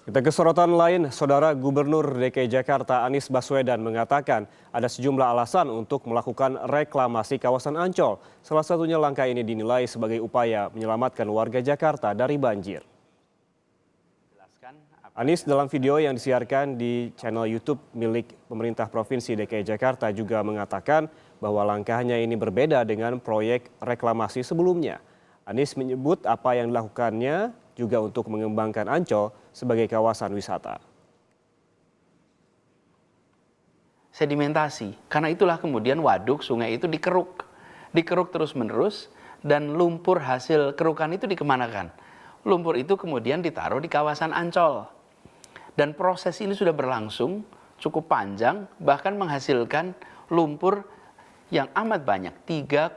Kita ke sorotan lain, Saudara Gubernur DKI Jakarta Anies Baswedan mengatakan ada sejumlah alasan untuk melakukan reklamasi kawasan Ancol. Salah satunya langkah ini dinilai sebagai upaya menyelamatkan warga Jakarta dari banjir. Anies dalam video yang disiarkan di channel YouTube milik pemerintah Provinsi DKI Jakarta juga mengatakan bahwa langkahnya ini berbeda dengan proyek reklamasi sebelumnya. Anies menyebut apa yang dilakukannya juga untuk mengembangkan Ancol sebagai kawasan wisata. Sedimentasi, karena itulah kemudian waduk sungai itu dikeruk terus-menerus dan lumpur hasil kerukan itu dikemanakan. Lumpur itu kemudian ditaruh di kawasan Ancol. Dan proses ini sudah berlangsung cukup panjang, bahkan menghasilkan lumpur yang amat banyak, 3,4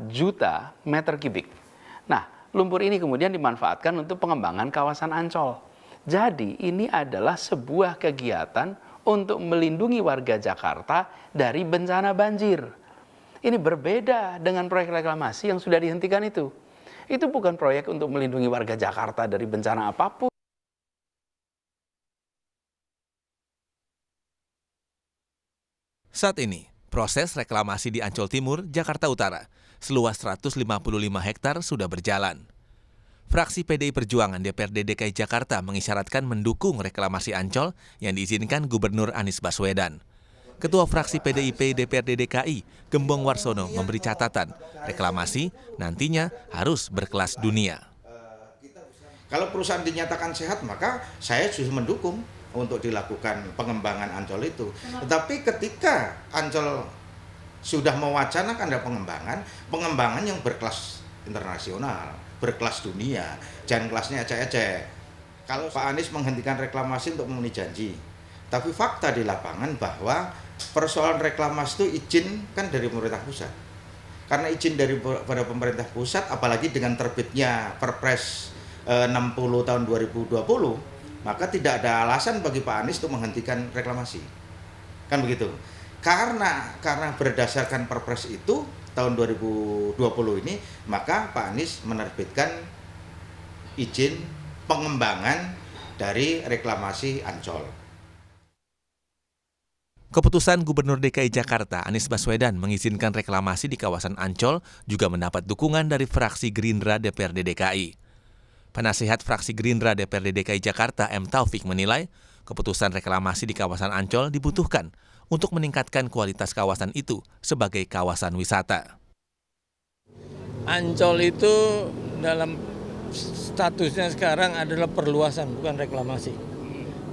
juta meter kubik. Nah, lumpur ini kemudian dimanfaatkan untuk pengembangan kawasan Ancol. Jadi ini adalah sebuah kegiatan untuk melindungi warga Jakarta dari bencana banjir. Ini berbeda dengan proyek reklamasi yang sudah dihentikan itu. Itu bukan proyek untuk melindungi warga Jakarta dari bencana apapun. Saat ini, proses reklamasi di Ancol Timur, Jakarta Utara, seluas 155 hektar sudah berjalan. Fraksi PDI Perjuangan DPRD DKI Jakarta mengisyaratkan mendukung reklamasi Ancol yang diizinkan Gubernur Anies Baswedan. Ketua fraksi PDIP DPRD DKI, Gembong Warsono, memberi catatan reklamasi nantinya harus berkelas dunia. Kalau perusahaan dinyatakan sehat, maka saya justru mendukung untuk dilakukan pengembangan Ancol itu. Tetapi ketika Ancol sudah mewacanakan ada pengembangan yang berkelas internasional, berkelas dunia, jangan kelasnya ecek-ecek. Kalau Pak Anies menghentikan reklamasi untuk memenuhi janji, tapi fakta di lapangan bahwa persoalan reklamasi itu izin kan dari pemerintah pusat. Karena izin pada pemerintah pusat, apalagi dengan terbitnya Perpres 60 tahun 2020, maka tidak ada alasan bagi Pak Anies untuk menghentikan reklamasi. Kan begitu. Karena berdasarkan Perpres itu tahun 2020 ini, maka Pak Anies menerbitkan izin pengembangan dari reklamasi Ancol. Keputusan Gubernur DKI Jakarta Anies Baswedan mengizinkan reklamasi di kawasan Ancol juga mendapat dukungan dari fraksi Gerindra DPRD DKI. Penasihat fraksi Gerindra DPRD DKI Jakarta M. Taufik menilai keputusan reklamasi di kawasan Ancol dibutuhkan untuk meningkatkan kualitas kawasan itu sebagai kawasan wisata. Ancol itu dalam statusnya sekarang adalah perluasan, bukan reklamasi.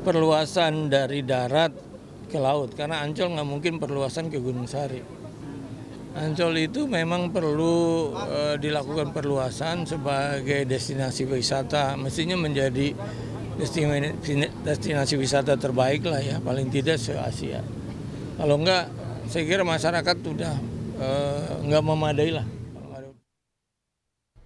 Perluasan dari darat ke laut, karena Ancol nggak mungkin perluasan ke Gunung Sari. Ancol itu memang perlu dilakukan perluasan sebagai destinasi wisata, mestinya menjadi destinasi wisata terbaik lah ya, paling tidak se-Asia. Kalau enggak, saya kira masyarakat sudah enggak memadai lah.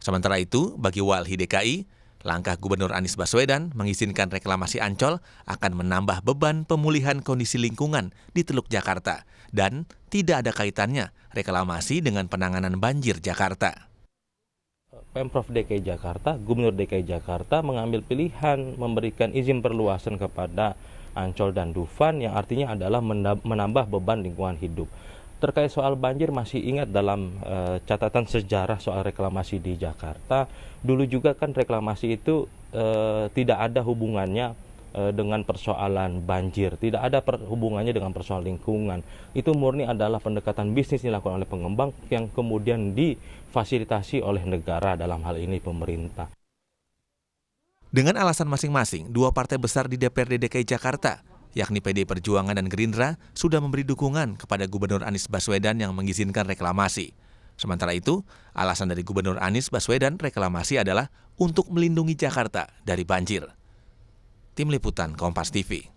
Sementara itu, bagi Walhi DKI, langkah Gubernur Anies Baswedan mengizinkan reklamasi Ancol akan menambah beban pemulihan kondisi lingkungan di Teluk Jakarta dan tidak ada kaitannya reklamasi dengan penanganan banjir Jakarta. Pemprov DKI Jakarta, Gubernur DKI Jakarta mengambil pilihan memberikan izin perluasan kepada Ancol dan Dufan yang artinya adalah menambah beban lingkungan hidup. Terkait soal banjir, masih ingat dalam catatan sejarah soal reklamasi di Jakarta, dulu juga kan reklamasi itu tidak ada hubungannya dengan persoalan banjir, tidak ada hubungannya dengan persoalan lingkungan. Itu murni adalah pendekatan bisnis dilakukan oleh pengembang yang kemudian difasilitasi oleh negara, dalam hal ini pemerintah. Dengan alasan masing-masing, dua partai besar di DPRD DKI Jakarta, yakni PDI Perjuangan dan Gerindra, sudah memberi dukungan kepada Gubernur Anies Baswedan yang mengizinkan reklamasi. Sementara itu, alasan dari Gubernur Anies Baswedan reklamasi adalah untuk melindungi Jakarta dari banjir. Tim Liputan Kompas TV.